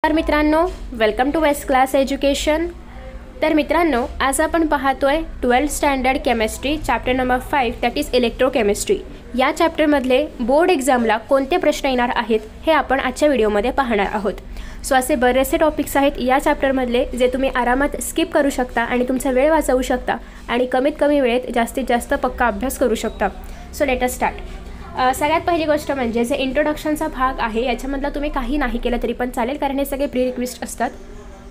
तर मित्रांनो, welcome to west class education. तर मित्रांनो, आज आपण पाहतोय 12th standard chemistry chapter number 5 that is electrochemistry. या चॅप्टरमधले बोर्ड एक्झामला कोणते प्रश्न येणार आहेत हे आपण आजच्या व्हिडिओमध्ये पाहणार आहोत। सो असे बरेचसे टॉपिक्स आहेत या चॅप्टरमधले जे तुम्ही आरामात स्किप करू शकता आणि तुमचा वेळ वाचवू शकता आणि कमीत कमी वेळेत जास्तीत जास्त पक्का अभ्यास करू शकता। So let us start. सगळ्यात पहिली गोष्ट म्हणजे जे इंट्रोडक्शनचा भाग आहे याच्यामधला तुम्ही काही नाही केलं तरी पण चालेल, कारण हे सगळे प्री रिक्वेस्ट असतात।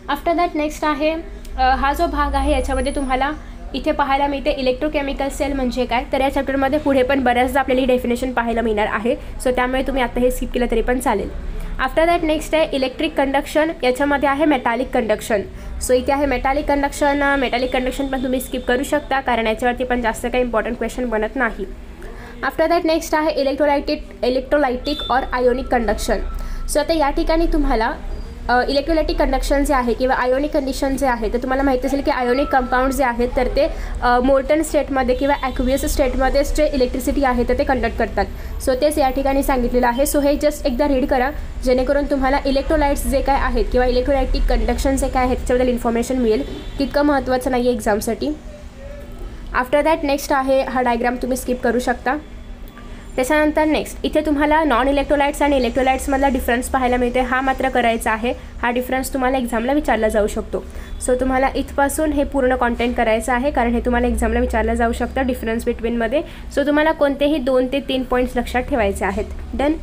आफ्टर दॅट नेक्स्ट आहे हा जो भाग आहे याच्यामध्ये तुम्हाला इथे पाहायला मिळते इलेक्ट्रोकेमिकल सेल म्हणजे काय। तर या चॅप्टरमध्ये पुढे पण बऱ्याचदा आपल्याला डेफिनेशन पाहायला मिळणार आहे, सो त्यामुळे तुम्ही आता हे स्किप केलं तरी पण चालेल। आफ्टर दॅट नेक्स्ट आहे इलेक्ट्रिक कंडक्शन, याच्यामध्ये आहे मेटॅलिक कंडक्शन। सो इथे आहे मेटॅलिक कंडक्शन पण तुम्ही स्किप करू शकता, कारण याच्यावरती पण जास्त काही इम्पॉर्टंट क्वेश्चन बनत नाही। आफ्टर दॅट नेक्स्ट आहे इलेक्ट्रोलायटिक और आयोनिक कंडक्शन। सो आता या ठिकाणी तुम्हाला इलेक्ट्रोलायटिक कंडक्शन जे आहे किंवा आयोनिक कंडिशन जे आहे तर तुम्हाला माहिती असेल की आयोनिक कंपाऊंड जे आहेत तर ते मोल्टन स्टेटमध्ये किंवा ॲक्वियस स्टेटमध्येच जे इलेक्ट्रिसिटी आहे तर ते कंडक्ट करतात। सो तेच या ठिकाणी सांगितलेलं आहे। सो हे जस्ट एकदा रीड करा, जेणेकरून तुम्हाला इलेक्ट्रोलाइट्स जे काय आहेत किंवा इलेक्ट्रोलायटिक कंडक्शन जे काय आहेत त्याच्याबद्दल इन्फॉर्मेशन मिळेल। तितकं महत्त्वाचं नाही आहे एक्झामसाठी। आफ्टर दॅट नेक्स्ट आहे हा डायग्राम तुम्ही स्किप करू शकता। त्याच्यानंतर नेक्स्ट इथे तुम्हाला नॉन इलेक्ट्रोलाइट्स आणि इलेक्ट्रोलाइट्समधला डिफरन्स पाहायला मिळते, हा मात्र करायचा आहे। हा डिफरन्स तुम्हाला एक्झामला विचारला जाऊ शकतो। सो तुम्हाला इथपासून हे पूर्ण कॉन्टेंट करायचं आहे, कारण हे तुम्हाला एक्झामला विचारलं जाऊ शकतं डिफरन्स बिटवीनमध्ये। सो तुम्हाला कोणतेही 2 ते 3 पॉईंट्स लक्षात ठेवायचे आहेत। डन।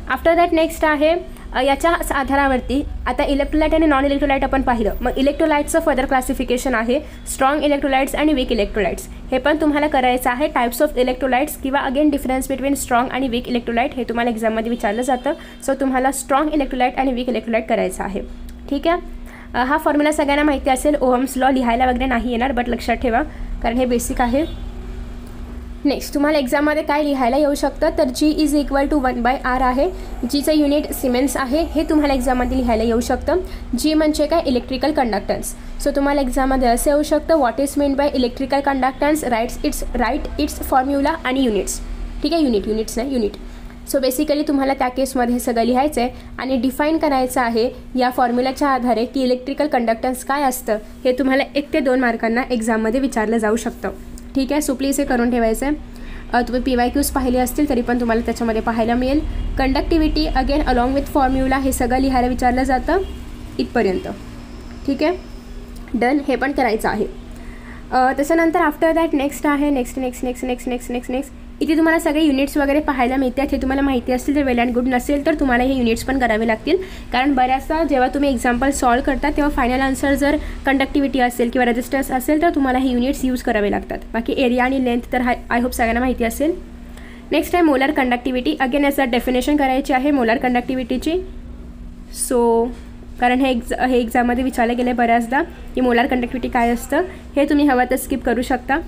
आफ्टर दॅट नेक्स्ट आहे याच्या आधारावरती आता इलेक्ट्रोलाइट आणि नॉन इलेक्ट्रोलाइट आपण पाहिलं, मग इलेक्ट्रोलाइट्सचं फर्दर क्लासिफिकेशन आहे स्ट्रॉंग इलेक्ट्रोलाइट्स आणि वीक इलेक्ट्रोलाइट्स, हे पण तुम्हाला करायचं आहे। टाइप्स ऑफ इलेक्ट्रोलाइट्स किंवा अगेन डिफरन्स बिटवीन स्ट्रॉंग आणि वीक इलेक्ट्रोलाइट हे तुम्हाला एक्झाममध्ये विचारलं जातं। सो तुम्हाला स्ट्रॉंग इलेक्ट्रोलाइट आणि वीक इलेक्ट्रोलाइट करायचं आहे, ठीक आहे। हा फॉर्म्युला सगळ्यांना माहिती असेल, ओहम्स लॉ लिहायला वगैरे नाही येणार, बट लक्षात ठेवा कारण हे बेसिक आहे। नेक्स्ट तुम्हाला एक्झाममध्ये काय लिहायला येऊ शकतं, तर G is equal to 1/R आहे। जीचं युनिट सिमेन्स आहे, हे तुम्हाला एक्झाममध्ये लिहायला येऊ शकतं। G म्हणजे काय, इलेक्ट्रिकल कंडक्टन्स। सो तुम्हाला एक्झाममध्ये असं येऊ शकतं, what is mean by electrical conductance, right its formula आणि युनिट्स, ठीक आहे। युनिट्स नाही युनिट। सो बेसिकली तुम्हाला त्या केसमध्ये हे सगळं लिहायचं आहे आणि डिफाईन करायचं आहे या फॉर्म्युलाच्या आधारे की इलेक्ट्रिकल कंडक्टन्स काय असतं, हे तुम्हाला 1 ते 2 मार्कांना एक्झाममध्ये विचारलं जाऊ शकतं, ठीक आहे। सो प्लीज हे करून ठेवायचं आहे। तुम्ही PYQs पाहिले असतील तरी पण तुम्हाला त्याच्यामध्ये पाहायला मिळेल। Conductivity again along with formula हे सगळं लिहायला विचारलं जातं इथपर्यंत, ठीक आहे। डन, हे पण करायचं आहे। त्याच्यानंतर आफ्टर दॅट नेक्स्ट आहे नेक्स्ट इथे तुम्हाला सगळे युनिट्स वगैरे पाहायला मिळतात, हे तुम्हाला माहिती असतील तर वेल अँड गुड, नसेल तर तुम्हाला हे युनिट्स पण करावे लागतील, कारण बऱ्याचदा जेव्हा तुम्ही एक्झाम्पल सॉल्व करता तेव्हा फायनल आन्सर जर कंडक्टिव्हिटी असेल किंवा रेजिस्टन्स असेल तर तुम्हाला हे युनिट्स यूज करावे लागतात। बाकी एरिया आणि लेंथ तर आय होप सगळ्यांना माहिती असेल। नेक्स्ट आहे मोलर कंडक्टिव्हिटी, अगेन याचं डेफिनेशन करायची आहे मोलर कंडक्टिव्हिटीची। सो कारण हे एक्झाममध्ये विचारलं गेलं बऱ्याचदा की मोलार कंडक्टिव्हिटी काय असतं, हे तुम्ही हवं तर स्किप करू शकता।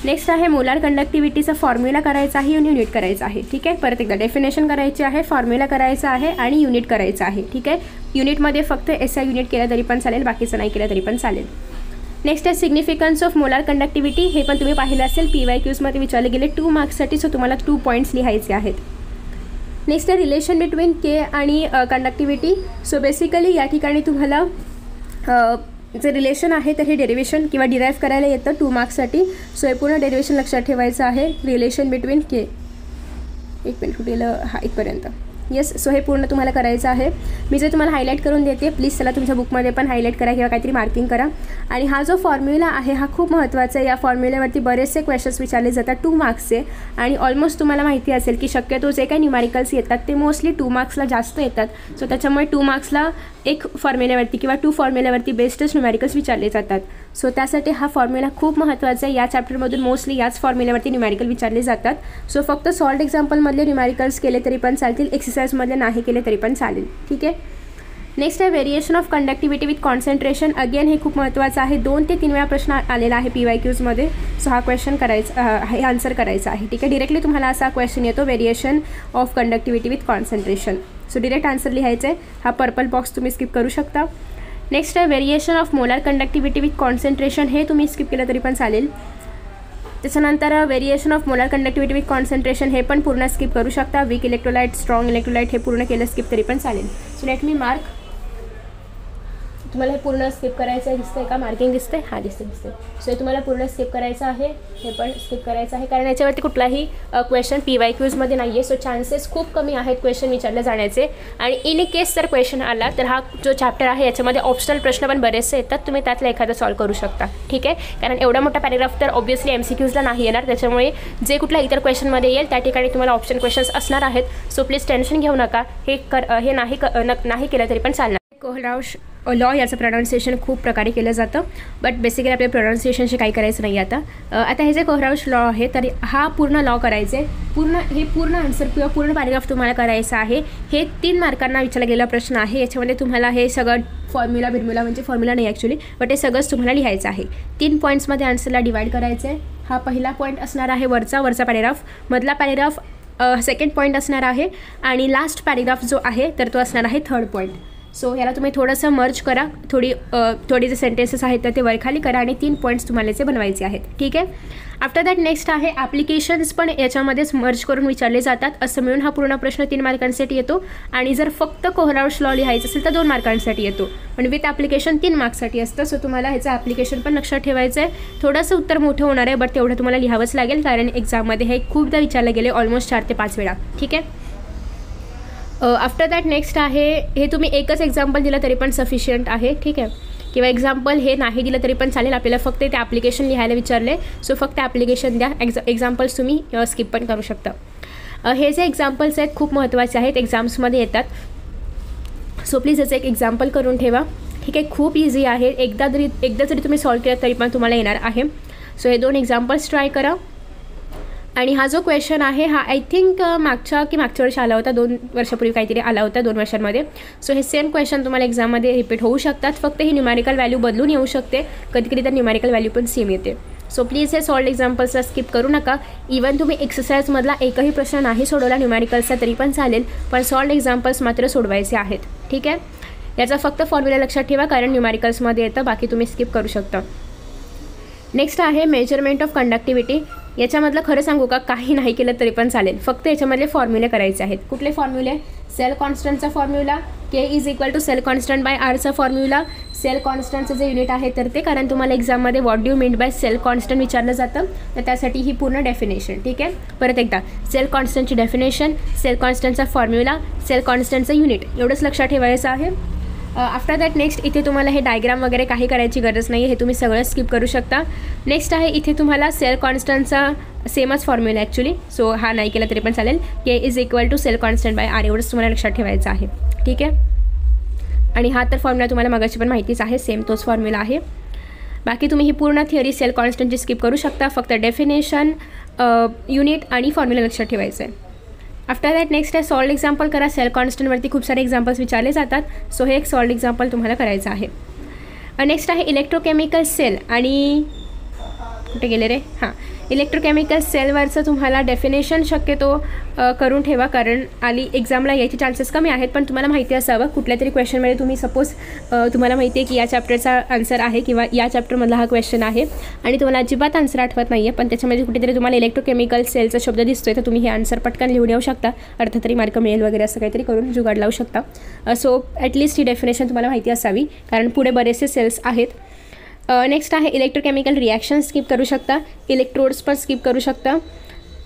नेक्स्ट आहे मोलार कंडक्टिव्हिटीचा फॉर्म्युला करायचा आहे आणि युनिट करायचं आहे, ठीक आहे। परत एकदा डेफिनेशन करायची आहे, फॉर्म्युला करायचा आहे आणि युनिट करायचं आहे, ठीक आहे। युनिटमध्ये फक्त SI युनिट केलं तरी पण चालेल, बाकीचं नाही केलं तरी पण चालेल। नेक्स्ट आहे सिग्निफिकन्स ऑफ मोलार कंडक्टिव्हिटी, हे पण तुम्ही पाहिलं असेल PYQsमध्ये विचारले गेले 2 मार्क्ससाठी। सो तुम्हाला 2 पॉईंट्स लिहायचे आहेत। नेक्स्ट आहे रिलेशन बिटवीन K आणि कंडक्टिव्हिटी। सो बेसिकली या ठिकाणी तुम्हाला जे रिलेशन आहे तर हे डेरिवेशन किंवा डिराईव्ह करायला येतं 2 मार्क्ससाठी। सो हे पूर्ण डेरिवेशन लक्षात ठेवायचं आहे, रिलेशन बिटवीन K। एक मिनिट कुठेलं, हा इथपर्यंत, येस। सो हे पूर्ण तुम्हाला करायचं आहे। मी जे तुम्हाला हायलाईट करून देते, प्लीज त्याला तुमच्या बुकमध्ये पण हायलाईट करा किंवा काहीतरी मार्किंग करा। आणि हा जो फॉर्म्युला आहे हा खूप महत्त्वाचा आहे, या फॉर्म्युल्यावरती बरेचसे क्वेश्चन्स विचारले जातात 2 मार्क्सचे, आणि ऑलमोस्ट तुम्हाला माहिती असेल की शक्यतो जे काही न्यूमॅरिकल्स येतात ते मोस्टली 2 मार्क्सला जास्त येतात। सो त्याच्यामुळे 2 मार्क्सला एक फॉर्म्युल्यावरती किंवा 2 फॉर्म्युल्यावरती बेस्टच न्यूमॅरिकल्स विचारले जातात। सो त्यासाठी हा फॉर्म्युला खूप महत्त्वाचा आहे। या चॅप्टरमधून मोस्टली याच फॉर्म्युल्यावरती न्यूमॅरिकल विचारले जातात। सो फक्त सॉल्ट एक्झाम्पलमधले न्यूमॅरिकल्स केले तरी पण चालतील, एक्सरसाइजमधले नाही केले तरी पण चालेल, ठीक आहे। नेक्स्ट आहे variation of conductivity with concentration, again हे खूप महत्त्वाचं आहे। 2 ते 3 वेळा प्रश्न आलेला आहे PYQsमध्ये। सो हा क्वेश्चन करायचा, हे आन्सर करायचं आहे, ठीक आहे। डिरेक्टली तुम्हाला असा क्वेश्चन येतो, variation of conductivity with concentration. So direct answer लिहायचं आहे, हा पर्पल बॉक्स तुम्ही स्किप करू शकता। नेक्स्ट आहे variation of molar conductivity with concentration, हे तुम्ही स्किप केलं तरी पण चालेल। त्याच्यानंतर variation of molar conductivity with concentration, हे पण पूर्ण स्किप करू शकता। वीक इलेक्ट्रोलाइट, स्ट्रॉंग इलेक्ट्रोलाइट हे पूर्ण केलं स्किप तरी पण चालेल। सो लेट मी मार्क तुम्हाला हे पूर्ण स्किप करायचं आहे, दिसतंय का मार्किंग दिसतंय? हां दिसते. सो हे तुम्हाला पूर्ण स्किप करायचं आहे, हे पण स्किप करायचं आहे कारण याच्यावरती कुठलाही क्वेश्चन PYQमध्ये नाही आहे. सो चान्सेस खूप कमी आहेत क्वेश्चन विचारले जाण्याचे. आणि इन केस जर क्वेश्चन आला तर हा जो चॅप्टर आहे याच्यामध्ये ऑप्शनल प्रश्न पण बरेचसे येतात, तुम्ही त्यातला एखादा सॉल्व करू शकता. ठीक आहे, कारण एवढा मोठा पॅरेग्राफ तर ऑब्व्हियसली MCQजला नाही येणार, त्याच्यामुळे जे कुठल्या इतर क्वेश्चनमध्ये येईल त्या ठिकाणी तुम्हाला ऑप्शन क्वेश्चन्स असणार आहेत. सो प्लीज टेन्शन घेऊ नका, हे नाही केलं तरी पण चालणार. कोहरावश लॉ याचं प्रोनाऊन्सिएशन खूप प्रकारे केलं जातं, बट बेसिकली आपल्या प्रोनाऊन्सिएशनशी काही करायचं नाही. आता हे जे कोहरावश लॉ आहे तर हा पूर्ण लॉ करायचं आहे, पूर्ण आन्सर किंवा पूर्ण पॅरेग्राफ तुम्हाला करायचं आहे. हे 3 मार्कांना विचारला गेलेला प्रश्न आहे. याच्यामध्ये तुम्हाला हे सगळं फॉर्म्युला म्हणजे फॉर्म्युला नाही ॲक्च्युली, बट हे सगळंच तुम्हाला लिहायचं आहे. 3 पॉईंट्समध्ये आन्सरला डिवाईड करायचं आहे. हा पहिला पॉईंट असणार आहे वरचा पॅरेग्राफ, मधला पॅरेग्राफ सेकंड पॉईंट असणार आहे आणि लास्ट पॅरेग्राफ जो आहे तर तो असणार आहे थर्ड पॉईंट. सो याला तुम्ही थोडंसं मर्ज करा, थोडी जे सेंटेन्सेस आहेत तर ते वरखाली करा आणि 3 पॉईंट्स तुम्हाला याचे बनवायचे आहेत. ठीक आहे. आफ्टर दॅट नेक्स्ट आहे ॲप्लिकेशन्स, पण याच्यामध्येच मर्ज करून विचारले जातात. असं मिळून हा पूर्ण प्रश्न 3 मार्कांसाठी येतो. आणि जर फक्त कोहरावश लॉ लिहायचं असेल तर 2 मार्कांसाठी येतो, पण विथ ॲप्लिकेशन 3 मार्क्ससाठी असतं. सो तुम्हाला ह्याचं ॲप्लिकेशन पण लक्षात ठेवायचं आहे. थोडंसं उत्तर मोठं होणार आहे, बट तेवढं तुम्हाला लिहावंच लागेल कारण एक्झाममध्ये हे खूपदा विचारलं गेले, ऑलमोस्ट 4 ते 5 वेळा. ठीक आहे. आफ्टर दॅट नेक्स्ट आहे, हे तुम्ही एकच एक्झाम्पल दिलं तरी पण सफिशियंट आहे. ठीक आहे, किंवा एक्झाम्पल हे नाही दिलं तरी पण चालेल, आपल्याला फक्त ते ॲप्लिकेशन लिहायला विचारले. सो फक्त ॲप्लिकेशन द्या, एक्झाम्पल्स तुम्ही स्किप पण करू शकता. हे जे एक्झाम्पल्स आहेत खूप महत्त्वाचे आहेत, एक्झाम्समध्ये येतात. सो प्लीज याचं एक एक्झाम्पल करून ठेवा. ठीक आहे, खूप इझी आहे, एकदा जरी तुम्ही सॉल्व केलं तरी पण तुम्हाला येणार आहे. सो हे 2 एक्झाम्पल्स ट्राय करा. आणि हा जो क्वेश्चन आहे हा आय थिंक मागच्या वर्षी आला होता, 2 वर्षापूर्वी काहीतरी आला होता, 2 वर्षांमध्ये. सो हे सेम क्वेश्चन तुम्हाला एक्झाममध्ये रिपीट होऊ शकतात, फक्त ही न्यूमॅरिकल व्हॅल्यू बदलून येऊ शकते, कधी तर न्यूमॅरिकल व्हॅल्यू पण सेम येते. सो प्लीज हे सॉल्ड एक्झाम्पल्सला स्किप करू नका. इवन तुम्ही एक्सरसाइजमधला एकही प्रश्न नाही सोडवला न्यूमॅरिकल्सचा तरी पण चालेल, पण सॉल्ड एक्झाम्पल्स मात्र सोडवायचे आहेत. ठीक आहे, याचा फक्त फॉर्म्युला लक्षात ठेवा कारण न्यूमॅरिकल्समध्ये येतं, बाकी तुम्ही स्किप करू शकता. नेक्स्ट आहे मेजरमेंट ऑफ कंडक्टिव्हिटी. याच्यामधलं खरं सांगू का, काही नाही केलं तरी पण चालेल, फक्त याच्यामधले फॉर्म्युले करायचे आहेत. कुठले फॉर्म्युले? सेल कॉन्स्टंटचा formula, K = cell constant by आरचा फॉर्म्युला. सेल कॉन्स्टंटचं जे युनिट आहे तर ते, कारण तुम्हाला एक्झाममध्ये what do you mean by cell constant विचारलं जातं, तर त्यासाठी ही पूर्ण डेफिनेशन. ठीक आहे, परत एकदा सेल कॉन्स्टंटची डेफिनेशन, सेल कॉन्स्टंटचा फॉर्म्युला, सेल कॉन्स्टंटचं युनिट, एवढंच लक्षात ठेवायचं आहे. आफ्टर दॅट नेक्स्ट इथे तुम्हाला हे डायग्राम वगैरे काही करायची गरज नाही आहे, हे तुम्ही सगळं स्किप करू शकता. नेक्स्ट आहे इथे तुम्हाला सेल कॉन्स्टंटचा सेमच फॉर्म्युला ॲक्च्युली, सो हा नाही केला तरी पण चालेल. K = cell constant by R, एवढंच तुम्हाला लक्षात ठेवायचं आहे. ठीक आहे, आणि हा तर फॉर्म्युला तुम्हाला मागाशी पण माहितीच आहे, सेम तोच फॉर्म्युला आहे. बाकी तुम्ही ही पूर्ण थिअरी सेल कॉन्स्टंटची स्किप करू शकता, फक्त डेफिनेशन, युनिट आणि फॉर्म्युला लक्षात ठेवायचं आहे. आफ्टर दॅट नेक्स्ट आहे सॉल्ड एक्झाम्पल करा. सेल कॉन्स्टंटवरती खूप सारे एक्झाम्पल्स विचारले जातात, सो हे एक सॉल्ड एक्झाम्पल तुम्हाला करायचं आहे. नेक्स्ट आहे इलेक्ट्रोकेमिकल सेल, आणि कुठे गेले रे, हां, इलेक्ट्रोकेमिकल सेलवरचं तुम्हाला डेफिनेशन शक्यतो करून ठेवा, कारण एक्झामला यायचे चान्सेस कमी आहेत, पण तुम्हाला माहिती असावं कुठल्या तरी क्वेश्चनमध्ये तुम्ही सपोज तुम्हाला माहिती आहे की या चॅप्टरचा आन्सर आहे किंवा या चॅप्टरमधला हा क्वेश्चन आहे आणि तुम्हाला अजिबात आन्सर आठवत नाही आहे, पण त्याच्यामध्ये कुठेतरी तुम्हाला इलेक्ट्रोकेमिकल सेलचा शब्द दिसतोय, तर तुम्ही हे आन्सर पटकन लिहून येऊ शकता, अर्थ तरी मार्क मिळेल वगैरे, असं काहीतरी करून जुगाड लावू शकता. सो ॲटलिस्ट ही डेफिनेशन तुम्हाला माहिती असावी, कारण पुढे बरेचसे सेल्स आहेत. नेक्स्ट आहे इलेक्ट्रोकेमिकल रिॲक्शन, स्किप करू शकता. इलेक्ट्रोड्स पण स्किप करू शकता.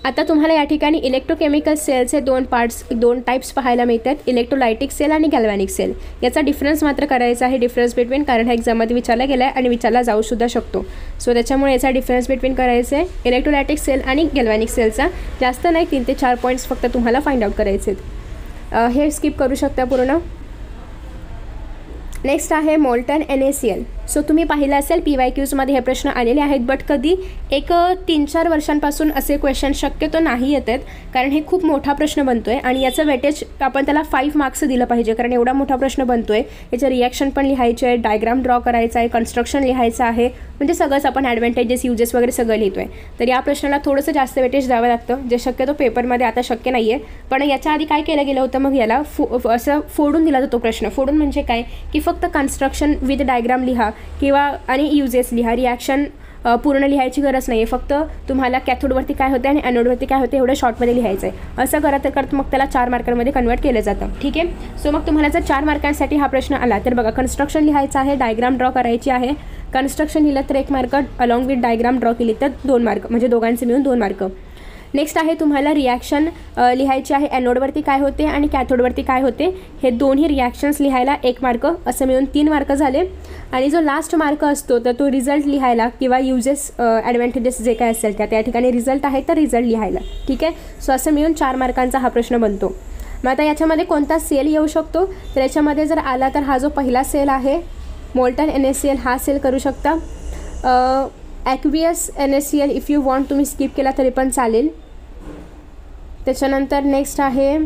आता तुम्हाला या ठिकाणी इलेक्ट्रोकेमिकल सेलचे 2 टाइप्स पाहायला मिळतात, इलेक्ट्रोलायटिक सेल आणि गॅल्व्हॅनिक सेल. याचा डिफरन्स मात्र करायचा आहे, डिफरन्स बिटवीन, कारण हा एक्झाममध्ये विचारला गेला आहे आणि विचारला जाऊ सुद्धा शकतो. सो त्याच्यामुळे याचा डिफरन्स बिटवीन करायचं आहे इलेक्ट्रोलायटिक सेल आणि गॅल्व्हॅनिक सेलचा. जास्त नाही, 3 ते 4 पॉईंट्स फक्त तुम्हाला फाइंड आउट करायचे आहेत. हे स्किप करू शकता पूर्ण. नेक्स्ट आहे मोल्टन NaCl. सो तुम्ही पाहिलं असेल PYQजमध्ये हे प्रश्न आलेले आहेत, बट कधी एक 3-4 वर्षांपासून असे क्वेश्चन शक्यतो नाही येत आहेत, कारण हे खूप मोठा प्रश्न बनतो आहे आणि याचं वेटेज आपण त्याला 5 मार्क्स दिलं पाहिजे, कारण एवढा मोठा प्रश्न बनतो आहे. याचं रिॲक्शन पण लिहायचे आहे, डायग्राम ड्रॉ करायचा आहे, कन्स्ट्रक्शन लिहायचं आहे, म्हणजे सगळंच आपण ॲडव्हान्टेजेस युजेस वगैरे सगळं लिहितो आहे. तर या प्रश्नाला थोडंसं जास्त वेटेज द्यावं लागतं, जे शक्यतो पेपरमध्ये आता शक्य नाही आहे. पण याच्या आधी काय केलं गेलं होतं, मग याला असं फोडून दिला जातो प्रश्न. फोडून म्हणजे काय की फक्त कन्स्ट्रक्शन विथ डायग्राम लिहा किंवा आणि युजेस लिहा, रिॲक्शन पूर्ण लिहायची गरज नाही आहे, फक्त तुम्हाला कॅथोडवरती काय होते आणि ॲनोडवरती काय होते एवढं शॉर्टमध्ये लिहायचं आहे. असं करत मग त्याला 4 मार्कांमध्ये कन्वर्ट केलं जातं. ठीक आहे. सो मग तुम्हाला जर 4 मार्कांसाठी हा प्रश्न आला तर बघा, कन्स्ट्रक्शन लिहायचं आहे, डायग्राम ड्रॉ करायची आहे. कन्स्ट्रक्शन लिहिलं तर 1 mark, along with diagram draw केली तर 2 मार्क, म्हणजे दोघांचे मिळून 2 मार्क. नेक्स्ट आहे तुम्हाला रिॲक्शन लिहायची आहे, ॲनोडवरती काय होते आणि कॅथोडवरती काय होते हे दोन्ही रिॲक्शन्स लिहायला 1 मार्क, असं मिळून 3 मार्क झाले. आणि जो लास्ट मार्क असतो तर तो रिझल्ट लिहायला किंवा युजेस ॲडव्हान्टेजेस जे काय असेल त्या ठिकाणी रिझल्ट आहे तर रिझल्ट लिहायला. ठीक आहे. सो असं मिळून 4 मार्कांचा हा प्रश्न बनतो. मग आता याच्यामध्ये कोणता सेल येऊ शकतो तर याच्यामध्ये जर आला तर हा जो पहिला सेल आहे मोल्टन NaCl हा सेल करू शकता. Aqueous NaCl if you want तुम्ही स्किप केला तरी पण चालेल. त्याच्यानंतर नेक्स्ट आहे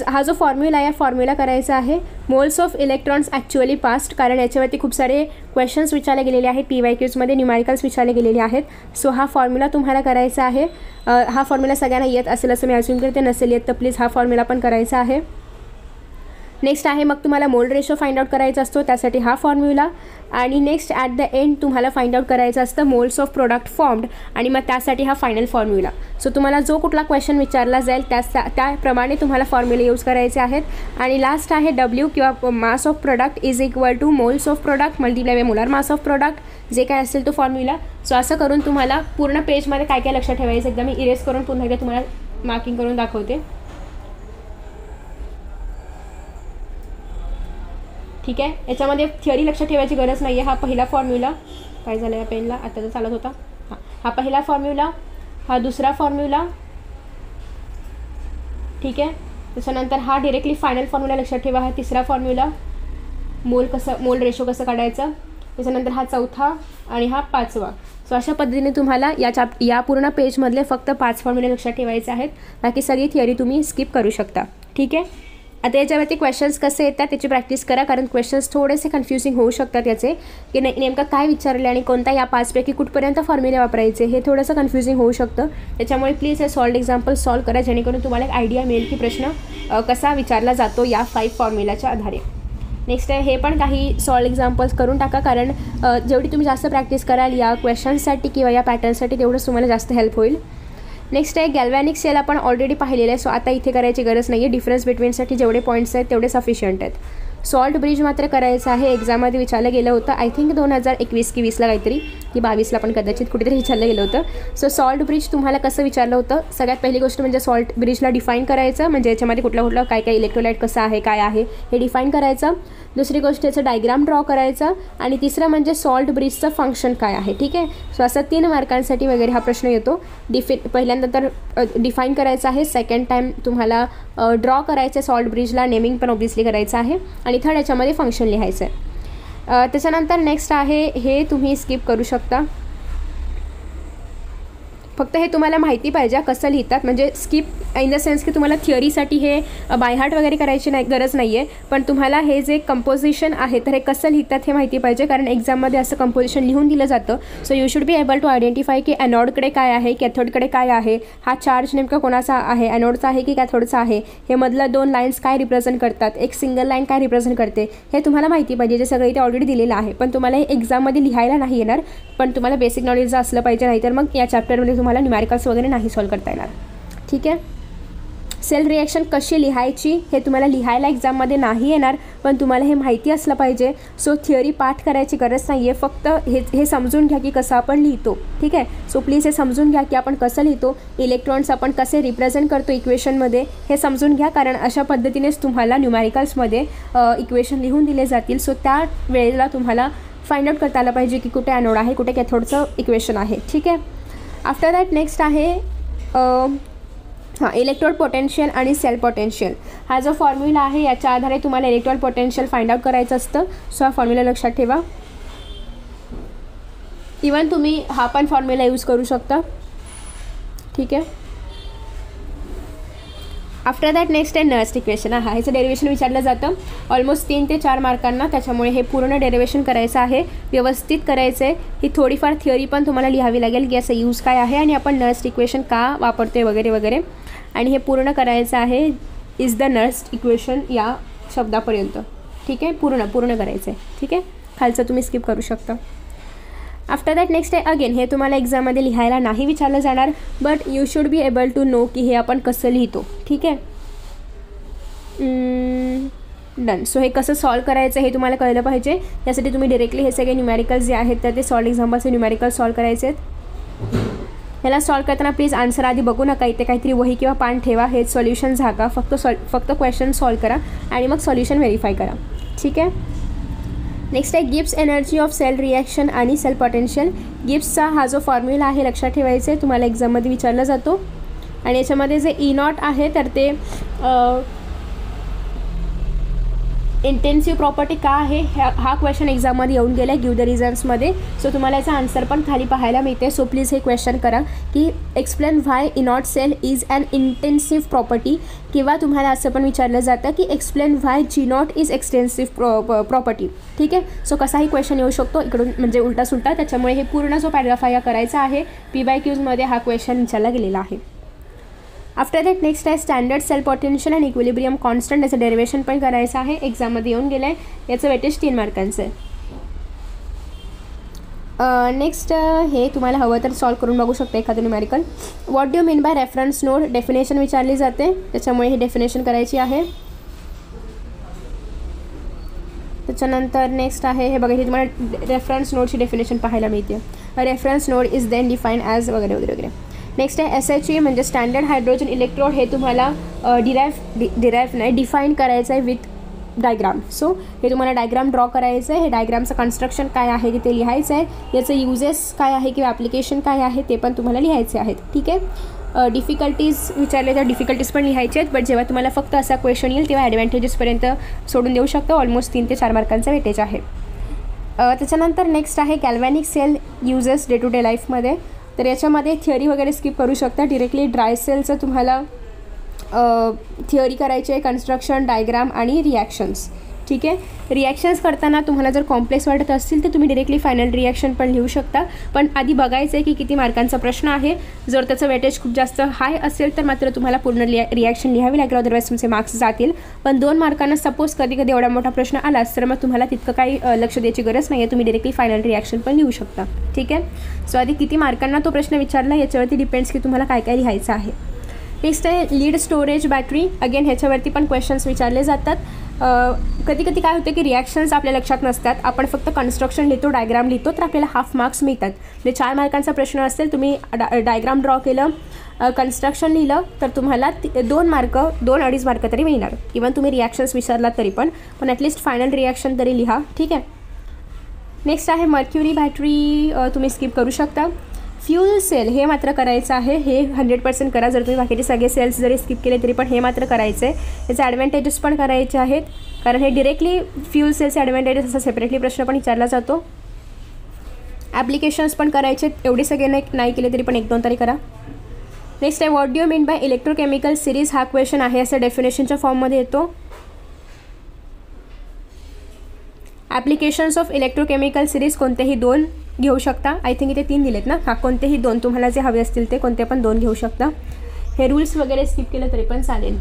हा जो फॉर्म्युला आहे फॉर्म्युला करायचा आहे moles of electrons actually past, कारण याच्यावरती खूप सारे क्वेश्चन्स विचारले गेलेले आहेत, PYQsमध्ये न्यूमॅरिकल्स विचारले गेलेले आहेत. सो हा फॉर्म्युला तुम्हाला करायचा आहे. हा फॉर्म्युला सगळ्यांना येत असेल असं मी अजून करते, नसेल येत तर प्लीज हा फॉर्म्युला पण करायचा आहे. नेक्स्ट आहे मग तुम्हाला मोल्ड रेशो फाइंड आउट करायचा असतो, त्यासाठी हा फॉर्म्युला. आणि नेक्स्ट ॲट द एंड तुम्हाला फाइंड आउट करायचं असतं मोल्स ऑफ प्रोडक्ट फॉर्म्ड, आणि मग त्यासाठी हा फायनल फॉर्म्युला. सो तुम्हाला जो कुठला क्वेश्चन विचारला जाईल त्याप्रमाणे तुम्हाला फॉर्म्युले यूज करायचे आहेत. आणि लास्ट आहे W किंवा mass of product is equal two moles of product multiply by molar mass of product, जे काय असेल तो फॉर्म्युला. सो असं करून तुम्हाला पूर्ण पेजमध्ये काय काय लक्षात ठेवायचं एकदा मी इरेज करून पुन्हा एकदा तुम्हाला मार्किंग करून दाखवते. ठीक आहे. याच्यामध्ये थिअरी लक्षात ठेवायची गरज नाही आहे. हा पहिला फॉर्म्युला, काय झालं या पेनला आता तर चालत होता, हा पहिला फॉर्म्युला, हा दुसरा फॉर्म्युला. ठीक आहे. त्याच्यानंतर हा डिरेक्टली फायनल फॉर्म्युला लक्षात ठेवा, हा तिसरा फॉर्म्युला, मोल रेशो कसं काढायचं. त्याच्यानंतर हा चौथा आणि हा 5वा. सो अशा पद्धतीने तुम्हाला या पूर्ण पेजमधले फक्त 5 फॉर्म्युले लक्षात ठेवायचे आहेत, बाकी सगळी थिअरी तुम्ही स्किप करू शकता. ठीक आहे. आता याच्यावरती क्वेश्चन्स कसे येतात त्याची प्रॅक्टिस करा, कारण क्वेश्चन्स थोडेसे कन्फ्युजिंग होऊ शकतात याचे, की नेमकं काय विचारले आणि कोणता या 5पैकी कुठपर्यंत फॉर्म्युले वापरायचे हे थोडंसं कन्फ्युजिंग होऊ शकतं. त्याच्यामुळे प्लीज हे सॉल्ड एक्झाम्पल सॉल्व करा, जेणेकरून तुम्हाला एक आयडिया मिळेल की प्रश्न कसा विचारला जातो या 5 फॉर्म्युलाच्या आधारे. नेक्स्ट आहे हे पण काही सॉल्ड एक्झाम्पल्स करून टाका, कारण जेवढी तुम्ही जास्त प्रॅक्टिस कराल या क्वेश्चन्ससाठी किंवा या पॅटर्नसाठी तेवढंच तुम्हाला जास्त हेल्प होईल. नेक्स्ट आहे गॅल्वॅनिक सेल आपण ऑलरेडी पाहिलेलं आहे, सो आता इथे करायची गरज नाही आहे. डिफरन्स बिटवीनसाठी जेवढे पॉईंट्स आहेत तेवढे सफिशियंट आहेत. सॉल्ट ब्रिज मात्र करायचं आहे, एक्झाममध्ये विचारलं गेलं होतं, आय थिंक 2021 की 20ला काहीतरी, की 22ला पण कदाचित कुठेतरी विचारलं गेलं होतं. सो सॉल्ट ब्रिज तुम्हाला कसं विचारलं होतं, सगळ्यात पहिली गोष्ट म्हणजे सॉल्ट ब्रिजला डिफाईन करायचं, म्हणजे याच्यामध्ये कुठलं काय काय इलेक्ट्रोलाइट कसं आहे काय आहे हे डिफाईन करायचं. दुसरी गोष्ट याचं डायग्राम ड्रॉ करायचं. आणि तिसरं म्हणजे सॉल्ट ब्रिजचं फंक्शन काय आहे. ठीक आहे. सो असं 3 मार्कांसाठी वगैरे हा प्रश्न येतो. पहिल्यांदा तर डिफाईन करायचं आहे, सेकंड टाईम तुम्हाला ड्रॉ करायचं आहे सॉल्ट ब्रिजला, नेमिंग पण ऑब्व्हियसली करायचं आहे, आणि थर्ड याच्यामध्ये फंक्शन लिहायचं आहे. त्याच्यानंतर नेक्स्ट आहे हे तुम्ही स्किप करू शकता, फक्त हे तुम्हाला माहिती पाहिजे कसं लिहितात, म्हणजे स्किप इन द सेन्स की तुम्हाला थिअरीसाठी हे बाय हार्ट वगैरे करायची गरज नाही आहे, पण तुम्हाला हे जे कंपोजिशन आहे तर हे कसं लिहितात हे माहिती पाहिजे, कारण एक्झाममध्ये असं कंपोजिशन लिहून दिलं जातं. So you should be able to identify की ॲनोडकडे काय आहे, कॅथोडकडे काय आहे, हा चार्ज नेमका कोणाचा आहे, ॲनोडचा आहे की कॅथोडचा आहे, हे मधलं 2 लाईन्स काय रिप्रेझेंट करतात, एक सिंगल लाईन काय रिप्रेझेंट करते, हे तुम्हाला माहिती पाहिजे. जे सगळं इथे ऑलरेडी दिलेलं आहे, पण तुम्हाला हे एक्झाममध्ये लिहायला नाही येणार, पण तुम्हाला बेसिक नॉलेज असलं पाहिजे, नाहीतर मग या चॅप्टरमध्ये तुम्हाला न्यूमॅरिकल्स वगैरे नाही सॉल्व करता येणार. ठीक आहे. सेल रिॲक्शन कशी लिहायची हे तुम्हाला लिहायला एक्झाममध्ये नाही येणार, पण तुम्हाला हे माहिती असलं पाहिजे. सो थिअरी पाठ करायची गरज नाही आहे, फक्त हे समजून घ्या की कसं आपण लिहितो. ठीक आहे. सो प्लीज हे समजून घ्या की आपण कसं लिहितो, इलेक्ट्रॉन्स आपण कसे रिप्रेझेंट करतो इक्वेशनमध्ये हे समजून घ्या, कारण अशा पद्धतीनेच तुम्हाला न्यूमॅरिकल्समध्ये इक्वेशन लिहून दिले जातील. सो त्या वेळेला तुम्हाला फाइंड आउट करता आलं पाहिजे की कुठे ॲनोड आहे, कुठे कॅथोडचं इक्वेशन आहे. ठीक आहे. आफ्टर दॅट नेक्स्ट आहे इलेक्ट्रोड पोटेन्शियल आणि सेल पोटेन्शियल. हा जो फॉर्म्युला आहे याच्या आधारे तुम्हाला इलेक्ट्रोड पोटेन्शियल फाइंड आउट करायचं असतं. सो हा फॉर्म्युला लक्षात ठेवा. इवन तुम्ही हा पण फॉर्म्युला यूज करू शकता. ठीक आहे. आफ्टर दॅट नेक्स्ट आहे नर्स्ट इक्वेशन. ह्याचं डेरिवेशन विचारलं जातं ऑलमोस्ट 3 ते 4 मार्कांना, त्याच्यामुळे हे पूर्ण डेरिवेशन करायचं आहे, व्यवस्थित करायचं आहे. ही थोडीफार थिअरी पण तुम्हाला लिहावी लागेल की याचा यूज काय आहे आणि आपण नर्स्ट इक्वेशन का वापरतोय वगैरे वगैरे, आणि हे पूर्ण करायचं आहे इज द नर्स्ट इक्वेशन या शब्दापर्यंत. ठीक आहे. पूर्ण करायचं आहे. ठीक आहे. खालचं तुम्ही स्किप करू शकता. आफ्टर दॅट नेक्स्ट आहे अगेन हे तुम्हाला एक्झाममध्ये लिहायला नाही विचारलं जाणार, but you should be able to know की हे आपण कसं लिहितो. ठीक आहे, डन. सो हे कसं सॉल्व करायचं हे तुम्हाला कळलं पाहिजे. यासाठी तुम्ही डिरेक्टली हे सगळे न्यूमॅरिकल्स जे आहेत तर ते सॉल्व एक्झाम्पल्सचे न्यूमॅरिकल सॉल्व करायचे आहेत. ह्याला सॉल्व करताना प्लीज आन्सर आधी बघू नका, इथे काहीतरी वही किंवा पान ठेवा, हे सॉल्युशन झाका, फक्त क्वेश्चन सॉल्व करा आणि मग सॉल्युशन व्हेरीफाय करा. ठीक आहे. नेक्स्ट आहे Gibbs energy of cell reaction आणि सेल पोटेन्शियल. गिब्सचा हा जो फॉर्म्युला आहे लक्षात ठेवायचा आहे, तुम्हाला एक्झाममध्ये विचारला जातो. आणि याच्यामध्ये जे E0 आहे तर ते इंटेन्सिव्ह प्रॉपर्टी का आहे हा क्वेश्चन एक्झाममध्ये येऊन गेला आहे, गिव्ह द रिझन्समध्ये. सो तुम्हाला याचा आन्सर पण खाली पाहायला मिळते. सो प्लीज हे क्वेश्चन करा की explain why E0 cell is an intensive property, किंवा तुम्हाला असं पण विचारलं जातं की explain why G0 is extensive property. ठीक आहे. सो कसाही क्वेश्चन येऊ शकतो इकडून, म्हणजे उलटा सुलटा. त्याच्यामुळे हे पूर्ण जो पॅराग्राफ आहे करायचा आहे. PYQमध्ये हा क्वेश्चन विचारला गेलेला आहे. आफ्टर दॅट नेक्स्ट आहे standard cell potential and equilibrium constant. याचं डेरिवेशन पण करायचं आहे, एक्झाममध्ये येऊन गेलं आहे. याचं वेटेज 3 मार्कांचं आहे. नेक्स्ट हे तुम्हाला हवं तर सॉल्व करून बघू शकता एखादं numerical. What do you mean by reference node. Definition विचारली जाते, त्याच्यामुळे ही डेफिनेशन करायची आहे. त्याच्यानंतर नेक्स्ट आहे हे बघा, हे तुम्हाला रेफरन्स नोडची डेफिनेशन पाहायला मिळते. Reference node is then define as वगैरे वगैरे वगैरे. नेक्स्ट आहे SHE म्हणजे स्टँडर्ड हायड्रोजन इलेक्ट्रोड. हे तुम्हाला डिफाईन करायचं आहे विथ डायग्राम. सो हे तुम्हाला डायग्राम ड्रॉ करायचं आहे. हे डायग्रामचं कन्स्ट्रक्शन काय आहे ते लिहायचं आहे. याचं युजेस काय आहे किंवा ॲप्लिकेशन काय आहे ते पण तुम्हाला लिहायचे आहेत. ठीक आहे. डिफिकल्टीज विचारले तर डिफिकल्टीज पण लिहायचे आहेत, बट जेव्हा तुम्हाला फक्त असा क्वेश्चन येईल तेव्हा ॲडव्हान्टेजेसपर्यंत सोडून देऊ शकतो. ऑलमोस्ट 3 ते 4 मार्कांचा वेटेज आहे. त्याच्यानंतर नेक्स्ट आहे galvanic cell uses day to day लाईफमध्ये. तर याच्यामध्ये थिअरी वगैरे स्किप करू शकता. डिरेक्टली ड्राय सेलचं तुम्हाला थिअरी करायची आहे, कन्स्ट्रक्शन, डायग्राम आणि रिॲक्शन्स. ठीक आहे. रिॲक्शन्स करताना तुम्हाला जर कॉम्प्लेक्स वाटत असतील तर तुम्ही डिरेक्टली फायनल रिॲक्शन पण लिहू शकता, पण आधी बघायचं आहे की किती मार्कांचा प्रश्न आहे. जर त्याचं वेटेज खूप जास्त हाय असेल तर मात्र तुम्हाला पूर्ण रिॲक्शन लिहावी लागेल, अदरवाईज तुमचे मार्क्स जातील. पण 2 मार्कांना सपोज कधी कधी एवढा मोठा प्रश्न आलाच तर मग तुम्हाला तितकं काही लक्ष द्यायची गरज नाही आहे, तुम्ही डिरेक्टली फायनल रिॲक्शन पण लिहू शकता. ठीक आहे. सो आधी किती मार्कांना तो प्रश्न विचारला याच्यावरती डिपेंड्स की तुम्हाला काय काय लिहायचं आहे. नेक्स्ट आहे लीड स्टोरेज बॅटरी. अगेन ह्याच्यावरती पण क्वेश्चन्स विचारले जातात. कधी कधी काय होतं की रिॲक्शन्स आपल्या लक्षात नसतात, आपण फक्त कन्स्ट्रक्शन लिहितो, डायग्राम लिहितो, तर आपल्याला हाफ मार्क्स मिळतात. म्हणजे 4 मार्कांचा प्रश्न असेल, तुम्ही डायग्राम ड्रॉ केलं, कन्स्ट्रक्शन लिहिलं तर तुम्हाला 2 मार्क 2-2.5 मार्क तरी मिळणार. इवन तुम्ही रिॲक्शन्स विचारलात तरी पण ॲटलिस्ट फायनल रिॲक्शन तरी लिहा. ठीक आहे. नेक्स्ट आहे मर्क्युरी बॅटरी. तुम्ही स्किप करू शकता. फ्यूल सेल हे मात्र करायचं आहे, हे 100% करा. जर तुम्ही बाकीचे सगळे सेल्स जरी स्किप केले तरी पण हे मात्र करायचं आहे. याचे ॲडव्हान्टेजेस पण करायचे आहेत, कारण हे डिरेक्टली फ्यूल सेलचे ॲडव्हान्टेजेस असा सेपरेटली प्रश्न पण विचारला जातो. ॲप्लिकेशन्स पण करायचे, एवढे सगळे नाही केले तरी पण 1-2 तरी करा. नेक्स्ट आहे what do you mean bye electrochemical series. हा क्वेश्चन आहे, असं डेफिनेशनच्या फॉर्ममध्ये येतो. ॲप्लिकेशन्स ऑफ इलेक्ट्रोकेमिकल सिरीज कोणतेही 2 घेऊ शकता. आय थिंक इथे 3 दिलेत ना. कोणतेही 2 तुम्हाला जे हवे असतील ते कोणते पण 2 घेऊ शकता. हे रूल्स वगैरे स्किप केलं तरी पण चालेल.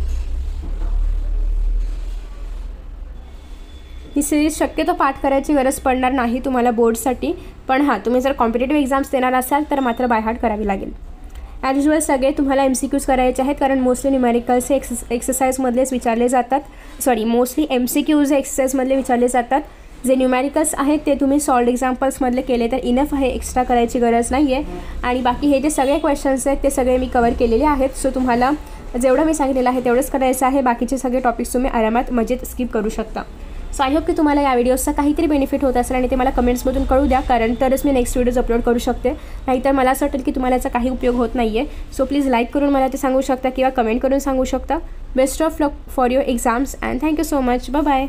ही सिरीज शक्यतो पाठ करायची गरज पडणार नाही तुम्हाला बोर्डसाठी, पण तुम्ही जर कॉम्पिटेटिव्ह एक्झाम्स देणार असाल तर मात्र बाय हार्ट करावी लागेल. ॲज युजल सगळे तुम्हाला MCQs करायचे आहेत, कारण मोस्टली न्यूमॅरिकल्स हे एक्सरसाइजमधलेच विचारले जातात. मोस्टली MCQs हे एक्सरसाइजमधले विचारले जातात. जे न्यूमॅरिकल्स आहेत ते तुम्ही सॉल्ड एक्झाम्पल्समधले केले तर इनफ आहे, एक्स्ट्रा करायची गरज नाही आहे. आणि बाकी हे जे सगळे क्वेश्चन्स आहेत ते सगळे मी कवर केलेले आहेत. सो तुम्हाला जेवढं मी सांगितलेलं आहे तेवढंच करायचं आहे. बाकीचे सगळे टॉपिक्स तुम्ही आरामात मजेत स्किप करू शकता. सो आय होप की तुम्हाला या व्हिडिओजचा काहीतरी बेनिफिट होत असेल आणि ते मला कमेंट्समधून कळू द्या, कारण तरच मी नेक्स्ट व्हिडिओज अपलोड करू शकते. नाहीतर मला असं वाटेल की तुम्हाला याचा काही उपयोग होत नाही आहे. सो प्लीज लाईक करून मला ते सांगू शकता किंवा कमेंट करून सांगू शकता. Best of luck for your exams and thank you so much. Bye bye.